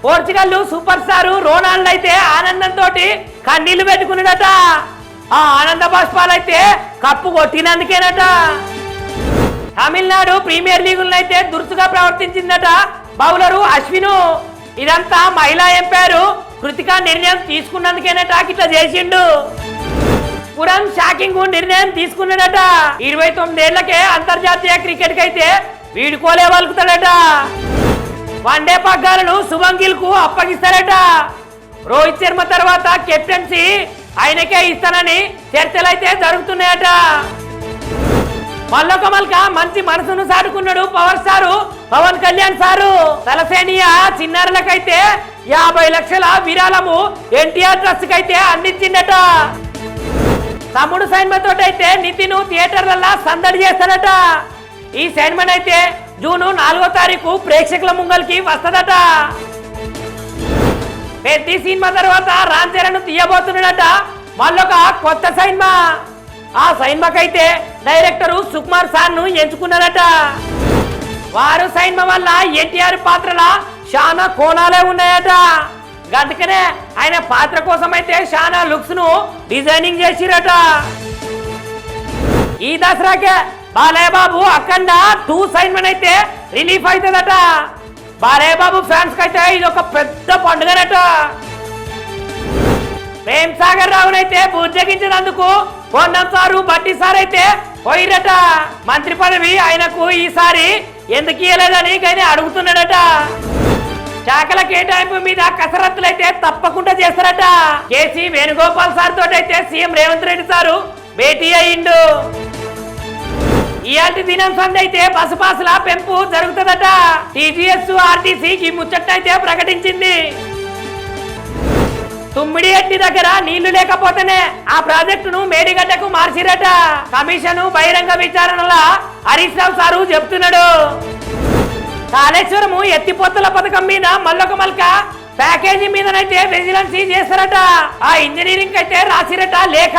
Portugal super star Ronaldo అయితే ఆనందంతో కన్నీళ్లు పెట్టుకున్నాడట. ఆ ఆనంద బాష్పాలైతే కప్పు కొట్టినందుకేనట. తమిళనాడు ప్రీమియర్ లీగులను అయితే దురుసుగా ప్రవర్తించిందట బౌలరు అశ్విను. ఇదంతా మహిళా ఎంపైర్ కృతికా నిర్ణయం తీసుకున్నందుకేనట ఇట్లా చేసిండు. పురం షాకింగ్ నిర్ణయం తీసుకున్నాడట. 29 ఏళ్లకే అంతర్జాతీయ క్రికెట్ కి అయితే వీడుకోలే వలుకుతాడట. వన్డే పగ్గాలను శుభం గిల్ కు అప్పగిస్తారట. రోహిత్ శర్మ తర్వాత కెప్టెన్సీ ఆయనకే ఇస్తానని చర్చలు అయితే జరుగుతున్నాయట. మల్లొక మల్క మంచి మనసును సాడుకున్నాడు power star Pawan Kalyan sir. Thalassemia చిన్నారులకైతే 50 లక్షల విరాళము ఎన్టీఆర్ ట్రస్ట్ కి అయితే అందించిందట. తమ్ముడు సైన్మా తోటి అయితే నితిన్ థియేటర్ల సందడి చేస్తాడట. ఈ సైన్మన్ అయితే జూన్ 4వ తారీఖు ప్రేక్షకుల ముంగల్కి వస్తదట. పెద్ద సినిమా తర్వాత రామ్ చరణ్ తీయబోతున్నాడట మళ్ళొక కొత్త సైన్మా. ఆ సైన్మాకైతే డైరెక్టర్ సుకుమార్ సార్ ను ఎంచుకున్నారట. వారు సైన్మా వల్ల ఎన్టీఆర్ పాత్రల చాలా కోణాలే ఉన్నాయట. అందుకనే ఆయన పాత్ర కోసం అయితే చాలా లుక్స్ ను డిజైనింగ్ చేసిరట. ఈ దసరాకే బాలయ్య బాబు అఖండ 2 సైన్మన్ అయితే రిలీఫ్ అవుతుందట. బాలయ్య బాబు ఫ్యాన్స్ కైతే ఇది ఒక పెద్ద పండుగనట. ప్రేమ్ సాగర్ రావునైతే బుజ్జగించినందుకు కొండం సారు బట్టి సార్ అయితే పోయిరట. మంత్రి పదవి ఆయనకు ఈసారి ఎందుకు ఇవ్వలేదని కానీ అడుగుతున్నాడట. శాఖల కేటాయింపు మీద కసరత్తులు అయితే తప్పకుండా చేస్తారట. కేసీ వేణుగోపాల్ సార్ తోటి అయితే సీఎం రేవంత్ రెడ్డి సారు భేటీ అయ్యిండు. ఇయాల్టి దినం సంది అయితే బస్సు పాసుల పెంపు జరుగుతుందట. టీజీఎస్ ఆర్టీసీ ముచ్చట్టయితే ప్రకటించింది. తుమ్మిడి ఎట్టి దగ్గర నీళ్లు లేకపోతేనే ఆ ప్రాజెక్టును మేడిగడ్డకు మార్చిరట. కమిషన్ బహిరంగ విచారణల హరీష్ రావు సారు చెప్తున్నాడు. కాళేశ్వరము ఎత్తిపోతల పథకం మీద మల్లొక మల్క ప్యాకేజీ మీదనైతే విజిలెన్స్ చేస్తారట. ఆ ఇంజనీరింగ్ అయితే రాసిరట లేఖ.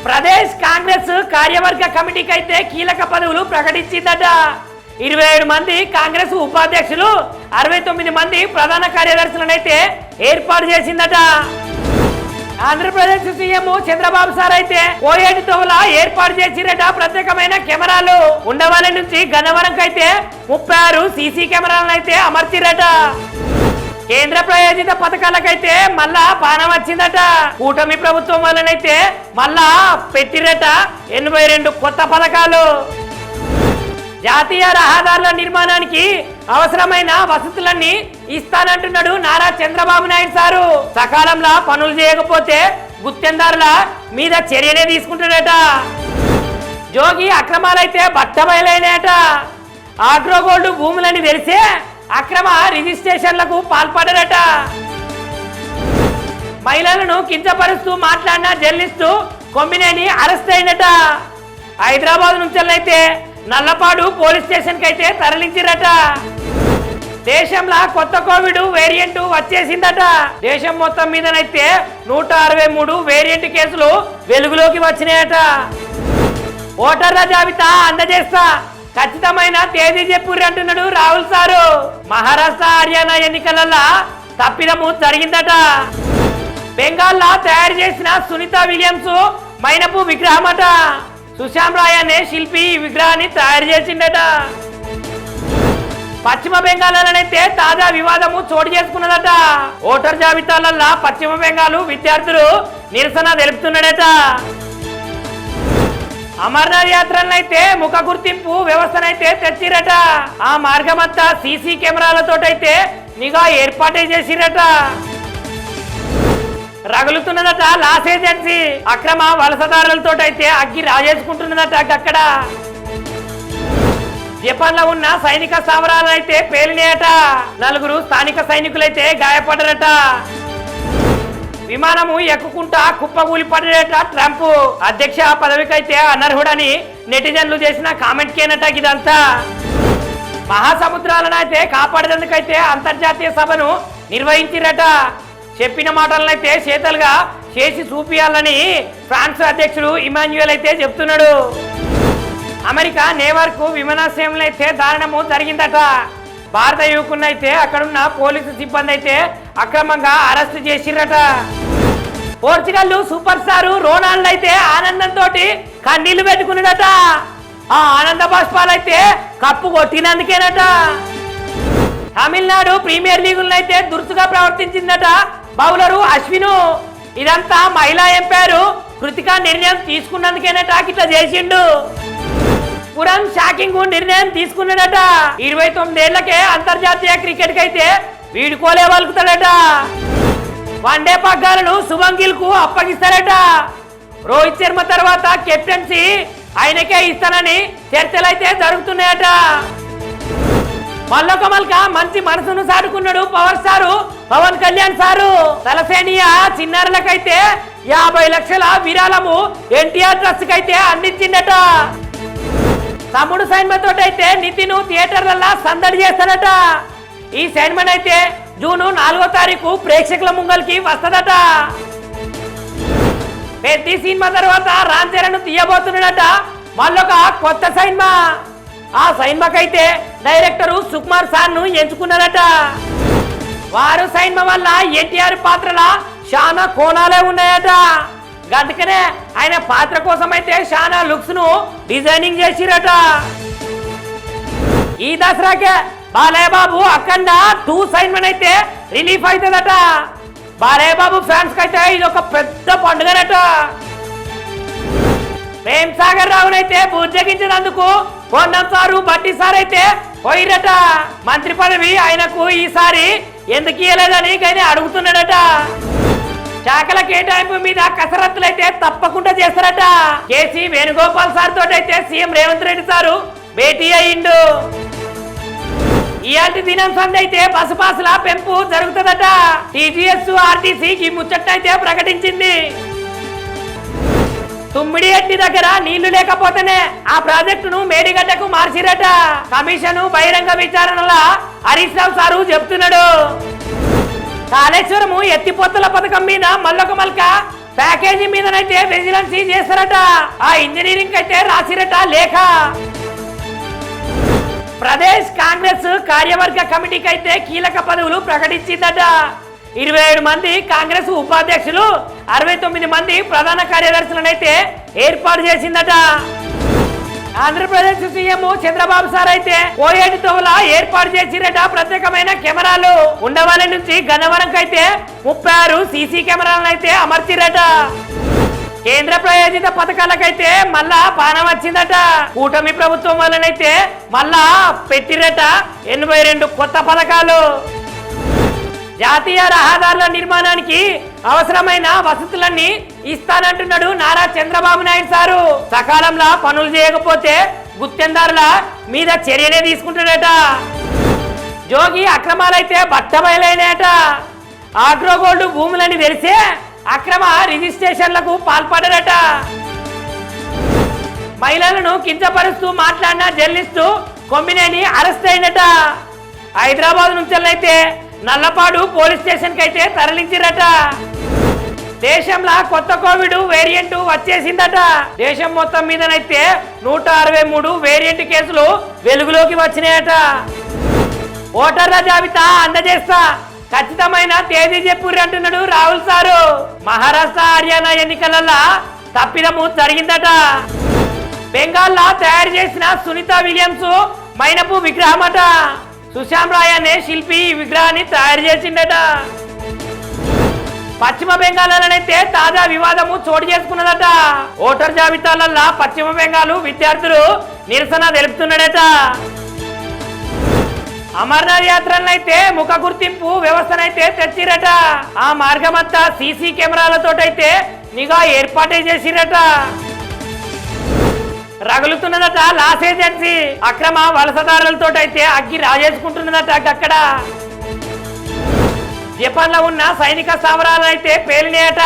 ప్రదేశ్ కాంగ్రెస్ కార్యవర్గ కమిటీకి అయితే కీలక పదవులు ప్రకటించిందట. 27 మంది కాంగ్రెస్ ఉపాధ్యక్షులు 69 మంది ప్రధాన కార్యదర్శులను అయితే ఏర్పాటు చేసిందట. ఆంధ్రప్రదేశ్ సీఎం చంద్రబాబు సార్ అయితే కోయేటి తోవల ఏర్పాటు చేసిరట. ప్రత్యేకమైన కెమెరాలు ఉండవల్లి నుంచి గన్నవరంకి అయితే 36 సీసీ కెమెరాలను అయితే అమర్చిరట. కేంద్ర ప్రాయోజిత పథకాలకైతే మళ్ళా బాణం వచ్చిందట. కూటమి ప్రభుత్వం వల్లనైతే మళ్ళా పెట్టిరట 82 కొత్త పథకాలు. జాతీయ రహదారుల నిర్మాణానికి అవసరమైన వసతులన్నీ ఇస్తానంటున్నాడు నారా చంద్రబాబు నాయుడు సారు. సకాలంలో పనులు చేయకపోతే గుత్తెందారుల మీద చర్యనే తీసుకుంటాడట. జోగి అక్రమాలైతే బట్టబయలైనాయట. ఆగ్రోగోల్డ్ భూములని తెలిసే అక్రమ రిజిస్ట్రేషన్లకు పాల్పడ్డారట. మహిళలను కించపరుస్తూ మాట్లాడిన జర్నలిస్టు కొమ్మినేని అరెస్ట్ అయినట. హైదరాబాద్ నుంచి అయితే నల్లపాడు పోలీస్ స్టేషన్ కి అయితే తరలించిరట. దేశంలో కొత్త కోవిడ్ వేరియంట్ వచ్చేసిందట. దేశం మొత్తం మీదనైతే 163 వేరియంట్ కేసులు వెలుగులోకి వచ్చినాయట. ఓటర్ల జాబితా అందజేస్తా, ఖచ్చితమైన తేదీ చెప్పుర్రి అంటున్నాడు రాహుల్ సారు. మహారాష్ట్ర హర్యానా ఎన్నికలలో తప్పిదము జరిగిందట. బెంగాల్లో తయారు చేసిన సునీత విలియమ్స్ మైనపు విగ్రహమట. సుశాం రాయ్ అనే శిల్పి ఈ విగ్రహాన్ని తయారు చేసిండట. పశ్చిమ బెంగాల్లోనైతే తాజా వివాదము చోటు చేసుకున్నదట. ఓటర్ జాబితాలలో పశ్చిమ బెంగాల్ విద్యార్థులు నిరసన తెలుపుతున్నాడట. అమర్నాథ్ యాత్రలనైతే ముఖ గుర్తింపు వ్యవస్థనైతే తెచ్చిరట. ఆ మార్గమంతా సీసీ కెమెరాలతోటైతే నిఘా ఏర్పాటు చేసిరట. రగులుతున్నదట లాస్ ఏజెన్సీ. అక్రమ వలసదారులతో అయితే అగ్గి రాజేసుకుంటున్నదట. అక్కడ జపాన్ లో ఉన్న సైనిక స్థావరాలను అయితే పేలినాయట. 4 స్థానిక సైనికులైతే గాయపడ్డారట. విమానము ఎక్కుకుంటా కుప్పగూలిపడ్డాడట. ట్రంప్ అధ్యక్ష పదవికైతే అనర్హుడని నెటిజన్లు చేసిన కామెంట్ కేనట ఇదంతా. మహాసముద్రాలను అయితే కాపాడేందుకైతే అంతర్జాతీయ సభను నిర్వహించిరట. చెప్పిన మాటలనైతే చేతలుగా చేసి చూపియాలని ఫ్రాన్స్ అధ్యక్షుడు ఇమాన్యుయల్ అయితే చెప్తున్నాడు. అమెరికా నేవార్కు విమానాశ్రయంలో అయితే దారుణము జరిగిందట. భారత యువకున్నైతే అక్కడున్న పోలీసు సిబ్బంది అయితే అక్రమంగా అరెస్ట్ చేసిరట. పోర్చుగల్ సూపర్ స్టార్ రోనాల్డో అయితే ఆనందంతో కన్నీళ్లు పెట్టుకున్నాడట. ఆ ఆనంద బాష్పాలైతే కప్పు కొట్టినందుకేనట. తమిళనాడు ప్రీమియర్ లీగులను అయితే దురుసుగా ప్రవర్తించిందట బౌలరు అశ్విను. ఇదంతా మహిళా ఎంపైర్ కృతిక నిర్ణయం తీసుకున్నందుకేనట ఇట్లా చేసిండు. పురం షాకింగ్ నిర్ణయం తీసుకున్నాడట. 29 ఏళ్లకే అంతర్జాతీయ క్రికెట్ కి అయితే వీడుకోలే వలుకుతాడట. వన్డే పగ్గాలను శుభం గిల్ కు అప్పగిస్తారట. రోహిత్ శర్మ తర్వాత కెప్టెన్సీ ఆయనకే ఇస్తానని చర్చలైతే జరుగుతున్నాయట. మల్లొక మల్క మంచి మనసును సాడుకున్నాడు power star Pawan Kalyan sir. Thalassemia చిన్నారులకైతే 50 లక్షల విరాళము ఎన్టీఆర్ ట్రస్ట్ కి అయితే అందించిందట. తమ్ముడు సైన్మా తోటైతే నితిన్ థియేటర్లలో సందడి చేస్తాడట. ఈ సైన్మన్ అయితే జూన్ 4వ తారీఖు ప్రేక్షకుల ముంగల్కి వస్తదట. పెద్ద సినిమా తర్వాత రామ్ చరణ్ తీయబోతున్నాడట మళ్ళొక కొత్త సైన్మా. ఆ సైన్మాకైతే డైరెక్టర్ సుకుమార్ సార్ ను ఎంచుకున్నారట. వారు సైన్మా వల్ల ఎన్టీఆర్ పాత్రల చాలా కోణాలే ఉన్నాయట. అందుకనే ఆయన పాత్ర కోసం అయితే చాలా లుక్స్ ను డిజైనింగ్ చేసిరట. ఈ దసరాకే బాలయ్య బాబు అఖండ 2 సైన్మన్ అయితే రిలీఫ్ అవుతుందట. బాలయ్య బాబు ఫ్యాన్స్ అయితే ఇది ఒక పెద్ద పండుగనట. ప్రేమ్ సాగర్ రావునైతే బుజ్జగించినందుకు కొండం సారు బట్టి సార్ అయితే పోయిరట. మంత్రి పదవి ఆయనకు ఈసారి ఎందుకు ఇయ్యలేదని కానీ అడుగుతున్నాడట. శాఖల కేటాయింపు మీద కసరత్తులైతే తప్పకుండా చేస్తారట. కేసీ వేణుగోపాల్ సార్ తోటైతే సీఎం రేవంత్ రెడ్డి సారు భేటీ అయ్యిండు. ఇయాల్టి దినం సంది అయితే బస్సు పాసుల పెంపు జరుగుతుందట. టీజీఎస్ ఆర్టీసీ ఈ ముచ్చట్టయితే ప్రకటించింది. తుమ్మిడి ఎట్టి దగ్గర నీళ్లు లేకపోతేనే ఆ ప్రాజెక్టును మేడిగడ్డకు మార్చిరట. కమిషన్ బహిరంగ విచారణల హరీష్ రావు సారు చెప్తున్నాడు. కాళేశ్వరము ఎత్తిపోతల పథకం మీద మల్లొక మల్క ప్యాకేజీ మీదనైతే విజిలెన్స్ చేస్తారట. ఆ ఇంజనీరింగ్ అయితే రాసిరట లేఖ. ప్రదేశ్ కాంగ్రెస్ కార్యవర్గ కమిటీకి అయితే కీలక పదవులు ప్రకటించిందట. 27 మంది కాంగ్రెస్ ఉపాధ్యక్షులు 69 మంది ప్రధాన కార్యదర్శులనైతే ఏర్పాటు చేసిందట. ఆంధ్రప్రదేశ్ సీఎం చంద్రబాబు సార్ అయితే కోయేటి తోవల ఏర్పాటు చేసిరట. ప్రత్యేకమైన కెమెరాలు ఉండవల్లి నుంచి గన్నవరం అయితే 36 సీసీ కెమెరాలను అయితే అమర్చిరట. కేంద్ర ప్రాయోజిత పథకాలకైతే మళ్ళా పానం వచ్చిందట. కూటమి ప్రభుత్వం వల్లనైతే మళ్ళా పెట్టిరట 82 కొత్త పథకాలు. జాతీయ రహదారుల నిర్మాణానికి అవసరమైన వసతులన్నీ ఇస్తానంటున్నాడు నారా చంద్రబాబు నాయుడు సారు. సకాలంలో పనులు చేయకపోతే గుత్తెందారుల మీద చర్యనే తీసుకుంటాడట. జోగి అక్రమాలైతే బట్టబయలైనాయట. ఆగ్రోగోల్డ్ భూములని తెలిసే అక్రమ రిజిస్ట్రేషన్లకు పాల్పడరట. మహిళలను కించపరుస్తూ మాట్లాడిన జర్నలిస్టు కొమ్మినేని అరెస్ట్ అయినట. హైదరాబాద్ నుంచి అయితే నల్లపాడు పోలీస్ స్టేషన్ కి అయితే తరలించిరట. దేశంలో కొత్త కోవిడ్ వేరియంట్ వచ్చేసిందట. దేశం మొత్తం మీదనైతే 163 వేరియంట్ కేసులు వెలుగులోకి వచ్చినాయట. ఓటర్ల జాబితా అందజేస్తా, ఖచ్చితమైన తేదీ చెప్పుర్రి అంటున్నాడు రాహుల్ సారు. మహారాష్ట్ర హర్యానా ఎన్నికలలో తప్పిదము జరిగిందట. బెంగాల్లో తయారు చేసిన సునీత విలియమ్స్ మైనపు విగ్రహమట. సుశాంత్ రాయ్ అనే శిల్పి ఈ విగ్రహాన్ని తయారు చేసిందట. పశ్చిమ బెంగాల్లోనైతే తాజా వివాదము చోటు చేసుకున్నదట. ఓటర్ జాబితాలలో పశ్చిమ బెంగాల్ విద్యార్థులు నిరసన తెలుపుతున్నాడట. అమర్నాథ్ యాత్రలనైతే ముఖ గుర్తింపు వ్యవస్థనైతే తెచ్చిరట. ఆ మార్గమంతా సీసీ కెమెరాలతోటైతే నిఘా ఏర్పాటే చేసిరట. రగులుతున్నదట లాస్ ఏజెన్సీ. అక్రమ వలసదారులతోటైతే అగ్గి రాజేసుకుంటున్నదట. అక్కడ జపాన్ లో ఉన్న సైనిక స్థావరాలైతే పేలినాయట.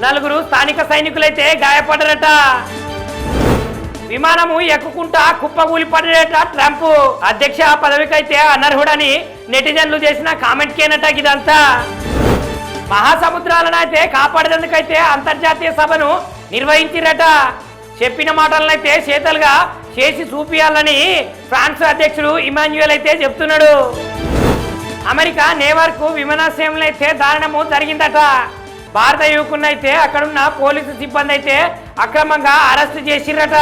4 స్థానిక సైనికులైతే గాయపడ్డారట. విమానము ఎక్కుకుంటా కుప్పగూలి పడ్డాడట. ట్రంప్ అధ్యక్ష పదవికైతే అనర్హుడని నెటిజన్లు చేసిన కామెంట్ కేనట. ఇదంతా మహాసముద్రాలను అయితే కాపాడేందుకైతే అంతర్జాతీయ సభను నిర్వహించిరట. చెప్పిన మాటలనైతే చేతలుగా చేసి చూపియాలని ఫ్రాన్స్ అధ్యక్షుడు ఇమాన్యుయల్ అయితే చెప్తున్నాడు. అమెరికా నేవార్కు విమానాశ్రయంలో అయితే దారుణము జరిగిందట. భారత యువకున్నైతే అక్కడున్న పోలీసు సిబ్బంది అయితే అక్రమంగా అరెస్టు చేసిరట.